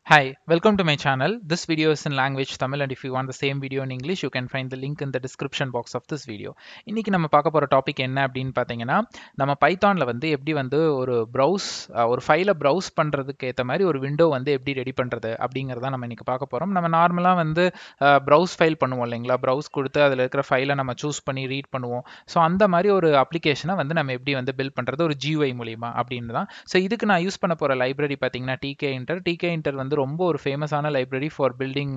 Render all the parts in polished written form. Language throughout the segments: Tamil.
Hi, welcome to my channel. This video is in language Tamil, and if you want the same video in English, you can find the link in the description box of this video. இன்னைக்கு நம்ம பார்க்க போற டாபிக் என்ன அப்படின்னு பார்த்தீங்கன்னா, நம்ம பைத்தான்ல வந்து எப்படி வந்து ஒரு ஃபைலை ப்ரௌஸ் பண்றதுக்கு ஏற்ற மாதிரி ஒரு விண்டோ வந்து எப்படி ரெடி பண்றது அப்படிங்கிறத நம்ம இன்னைக்கு பார்க்க போறோம். நம்ம நார்மலா வந்து ப்ரௌஸ் ஃபைல் பண்ணுவோம் இல்லைங்களா? ப்ரௌஸ் கொடுத்து அதில் இருக்கிற ஃபைலை நம்ம சூஸ் பண்ணி ரீட் பண்ணுவோம். ஸோ அந்த மாதிரி ஒரு அப்ளிகேஷனை வந்து நம்ம எப்படி வந்து பில்ட் பண்றது ஒரு GUI மூலியமா அப்படின்னு தான். ஸோ இதுக்கு நான் யூஸ் பண்ண போற லைப்ரரி பார்த்தீங்கன்னா Tkinter வந்து ரொம்ப ஒரு ஃபேமஸான library for building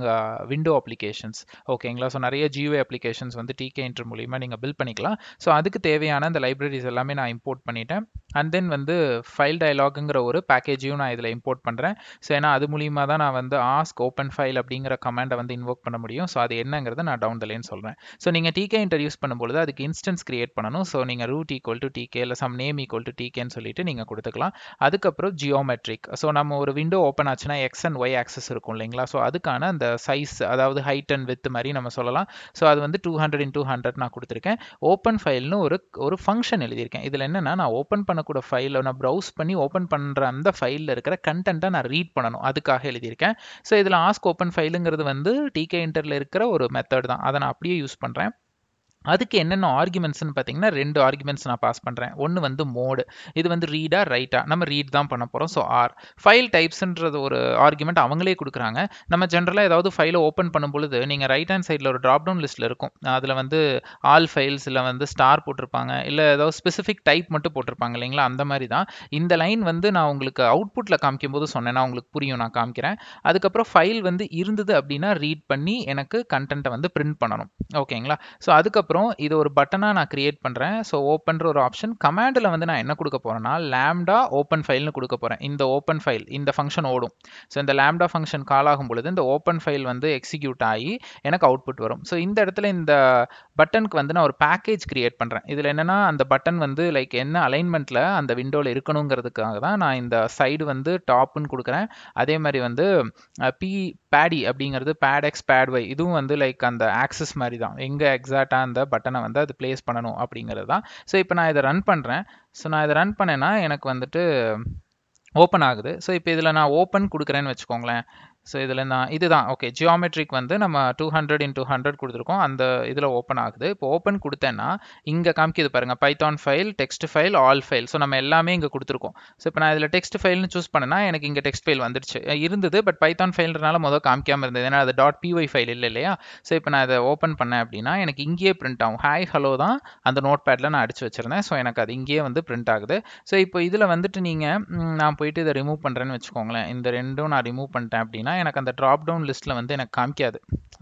window applications. ஓகேங்களா? ஸோ நிறைய GUI அப்ளிகேஷன்ஸ் வந்து Tkinter மூலியமா நீங்கள் பில்ட் பண்ணிக்கலாம். ஸோ அதுக்கு தேவையான அந்த லைப்ரரிஸ் எல்லாமே நான் இம்போர்ட் பண்ணிட்டேன். அண்ட் தென் வந்து ஃபைல் டயலாக்ங்கிற ஒரு பேக்கேஜையும் நான் இதில் இம்போர்ட் பண்ணுறேன். ஸோ ஏன்னா அது மூலியமாக தான் நான் வந்து ஆஸ்க் ஓப்பன் ஃபைல் அப்படிங்கிற கமாண்டை வந்து இன்வோக் பண்ண முடியும். ஸோ அது என்னங்கிறத நான் டவுன் த லைன் சொல்கிறேன். ஸோ நீங்கள் Tkinter யூஸ் பண்ணும்பொழுது அதுக்கு இன்ஸ்டன்ஸ் கிரியேட் பண்ணணும். ஸோ நீங்கள் root = tk இல்லை சம் நேம் = tkன்னு சொல்லிட்டு நீங்கள் கொடுத்துக்கலாம். அதுக்கப்புறம் ஜியோமெட்ரிக். ஸோ நம்ம ஒரு விண்டோ ஓப்பன் ஆச்சுன்னா எக்ஸ் அண்ட் ஒய் ஆக்சஸ் இருக்கும் இல்லைங்களா? ஸோ அதுக்கான அந்த சைஸ், அதாவது ஹைட் அண்ட் வித் மாதிரி நம்ம சொல்லலாம். ஸோ அது வந்து 200x100 நான் கொடுத்துருக்கேன். ஓப்பன் ஃபைல்னு ஒரு ஃபங்க்ஷன் எழுதியிருக்கேன். இதில் என்னன்னா, நான் ஓப்பன் பண்ணக்கூடிய ஃபைலை நான் ப்ரௌஸ் பண்ணி ஓப்பன் பண்ணுற அந்த ஃபைலில் இருக்கிற கண்டென்ட்டை நான் ரீட் பண்ணணும், அதுக்காக எழுதியிருக்கேன். ஸோ இதில் ஆஸ்க் ஓப்பன் ஃபைலுங்கிறது வந்து Tkinterல இருக்கிற ஒரு மெத்தட் தான். அதை நான் அப்படியே யூஸ் பண்ணுறேன். அதுக்கு என்னென்ன ஆர்குமெண்ட்ஸ்னு பார்த்தீங்கன்னா, 2 ஆர்குமெண்ட்ஸ் நான் பாஸ் பண்ணுறேன். ஒன்று வந்து மோடு, இது வந்து ரீடா ரைட்டா, நம்ம ரீட் தான் பண்ண போகிறோம். ஸோ ஃபைல் டைப்ஸ்ன்றது ஒரு ஆர்குமெண்ட் அவங்களே கொடுக்குறாங்க. நம்ம ஜென்ரலாக ஏதாவது ஃபைலை ஓப்பன் பண்ணும்பொழுது நீங்கள் ரைட் ஹேண்ட் சைடில் ஒரு ட்ராப் டவுன் லிஸ்ட்டில் இருக்கும். அதில் வந்து ஆல் ஃபைல்ஸ் இல்லை வந்து ஸ்டார் போட்டிருப்பாங்க, இல்லை ஏதாவது ஸ்பெசிஃபிக் டைப் மட்டும் போட்டிருப்பாங்க இல்லைங்களா? அந்த மாதிரி தான் இந்த லைன் வந்து நான் உங்களுக்கு அவுட்புட்டில் காமிக்கும் போது சொன்னேன்னா உங்களுக்கு புரியும், நான் காமிக்கிறேன். அதுக்கப்புறம் ஃபைல் வந்து இருந்தது அப்படின்னா ரீட் பண்ணி எனக்கு கண்டென்ட்டை வந்து பிரிண்ட் பண்ணணும். ஓகேங்களா? ஸோ அதுக்கப்புறம் இது ஒரு பட்டனாக நான் கிரியேட் பண்ணுறேன். ஸோ ஓப்பன்ற ஒரு ஆப்ஷன். கமாண்டில் வந்து நான் என்ன கொடுக்க போகிறேன்னா, லாம்டா ஓப்பன் ஃபைல்னு கொடுக்க போகிறேன். இந்த ஓப்பன் ஃபைல் இந்த ஃபங்க்ஷன் ஓடும். ஸோ இந்த லாம்டா ஃபங்க்ஷன் கால் ஆகும் பொழுது இந்த ஓப்பன் ஃபைல் வந்து எக்ஸிக்யூட் ஆகி எனக்கு அவுட்புட் வரும். ஸோ இந்த இடத்துல இந்த பட்டனுக்கு வந்து நான் ஒரு பேக்கேஜ் கிரியேட் பண்ணுறேன். இதில் என்னென்னா, அந்த பட்டன் வந்து லைக் என்ன அலைன்மெண்ட்டில் அந்த விண்டோவில் இருக்கணுங்கிறதுக்காக தான் நான் இந்த சைடு வந்து டாப்புன்னு கொடுக்குறேன். அதே மாதிரி வந்து பேடி அப்படிங்கிறது பேட் பேட்ஒய், இதுவும் வந்து லைக் அந்த ஆக்சஸ் மாதிரி தான், எங்கே எக்ஸாக்டாக அந்த பட்டனை வந்து அது பிளேஸ் பண்ணணும் அப்படிங்கிறது தான். ஸோ இப்போ நான் இதை ரன் பண்ணுறேன். ஸோ நான் இதை ரன் பண்ணேன்னா எனக்கு வந்துட்டு ஓப்பன் ஆகுது. ஸோ இப்போ இதில் நான் ஓப்பன் கொடுக்குறேன்னு வச்சுக்கோங்களேன். ஸோ இதில் நான் இதுதான் ஓகே, ஜியோமெட்ரிக் வந்து நம்ம 200x100 கொடுத்துருக்கோம். அந்த இதில் ஓப்பன் ஆகுது. இப்போ ஓப்பன் கொடுத்தேன்னா இங்கே காமிக்கிது பாருங்கள், Python file, text file, all file. So நம்ம எல்லாமே இங்கே கொடுத்துருக்கோம். ஸோ இப்போ நான் இதில் டெக்ஸ்ட் ஃபைல்னு சூஸ் பண்ணேன்னா எனக்கு இங்கே டெக்ஸ்ட் ஃபைல் வந்துடுச்சு. இருந்தது, பட் பைத்தான் ஃபைல்ன்றனால முதல் காமிக்காமல் இருந்தது, ஏன்னா அது .py ஃபைல் இல்லை இல்லையா? ஸோ இப்போ நான் இதை ஓப்பன் பண்ணேன் அப்படின்னா எனக்கு இங்கேயே பிரிண்ட் ஆகும். ஹாய் ஹலோ தான் அந்த நோட் பேடில் நான் அடிச்சு வச்சிருந்தேன். ஸோ எனக்கு அது இங்கேயே வந்து பிரிண்ட் ஆகுது. ஸோ இப்போ இதில் வந்துட்டு நீங்கள் நான் போயிட்டு இதை ரிமூவ் பண்ணுறேன்னு வச்சுக்கோங்களேன். இந்த ரெண்டும் நான் ரிமூவ் பண்ணிட்டேன் அப்படின்னா எனக்கு அந்த ட்ராப் டவுன் லிஸ்ட்டில் வந்து எனக்கு காமிக்காது.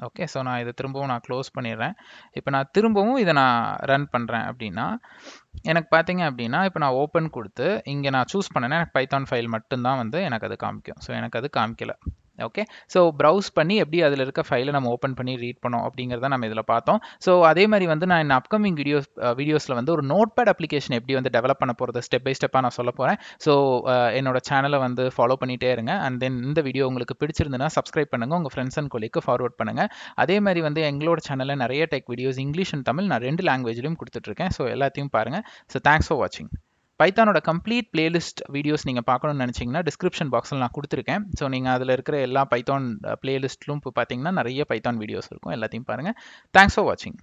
ஓகே, ஸோ நான் இதை திரும்பவும் நான் க்ளோஸ் பண்ணிடுறேன். இப்போ நான் திரும்பவும் இதை நான் ரன் பண்ணுறேன் அப்படின்னா எனக்கு பார்த்தீங்க அப்படின்னா, இப்போ நான் ஓப்பன் கொடுத்து இங்கே நான் சூஸ் பண்ணேன்னா எனக்கு பைத்தான் ஃபைல் மட்டும்தான் வந்து எனக்கு அது காமிக்கும். ஸோ எனக்கு அது காமிக்கல. ஓகே, ஸோ ப்ரௌஸ் பண்ணி எப்படி அதில் இருக்க ஃபைலை நம்ம ஓப்பன் பண்ணி ரீட் பண்ணோம் அப்படிங்கிறத நம்ம இதில் பார்த்தோம். ஸோ அதே மாதிரி வந்து நான் இந்த அப்கமிங் வீடியோஸில் வந்து ஒரு நோட் பேட் அப்ளிகேஷன் எப்படி வந்து டெவலப் பண்ண போகிறது ஸ்டெப் பை ஸ்டெப்பாக நான் சொல்ல போகிறேன். ஸோ என்னோட சேனலை வந்து ஃபாலோ பண்ணிகிட்டே இருங்க. அண்ட் தென் இந்த வீடியோ உங்களுக்கு பிடிச்சிருந்துன்னா சப்ஸ்கிரைப் பண்ணுங்கள், உங்கள் ஃப்ரெண்ட்ஸ் அண்ட் கொலீக்கு ஃபார்வர்ட் பண்ணுங்கள். அதே மாதிரி வந்து எங்களோட சேனலில் நிறைய tech videos English and Tamil நான் 2 லாங்குவேஜ்லையும் கொடுத்துட்ருக்கேன். ஸோ எல்லாத்தையும் பாருங்கள். ஸோ தேங்க்ஸ் ஃபார் வாட்சிங். பைத்தானோட கம்ப்ளீட் பிளேலிஸ்ட் வீடியோஸ் நீங்கள் பார்க்கணும்னு நினச்சிங்கன்னா டிஸ்கிரிப்ஷன் பாக்ஸில் நான் கொடுத்துருக்கேன். ஸோ நீங்கள் அதில் இருக்கிற எல்லா பைத்தான் பிளேலிஸ்ட்லும் இப்போ பார்த்தீங்கன்னா நிறைய பைத்தான் வீடியோஸ் இருக்கும். எல்லாத்தையும் பாருங்கள். தேங்க்ஸ் ஃபார் வாட்சிங்.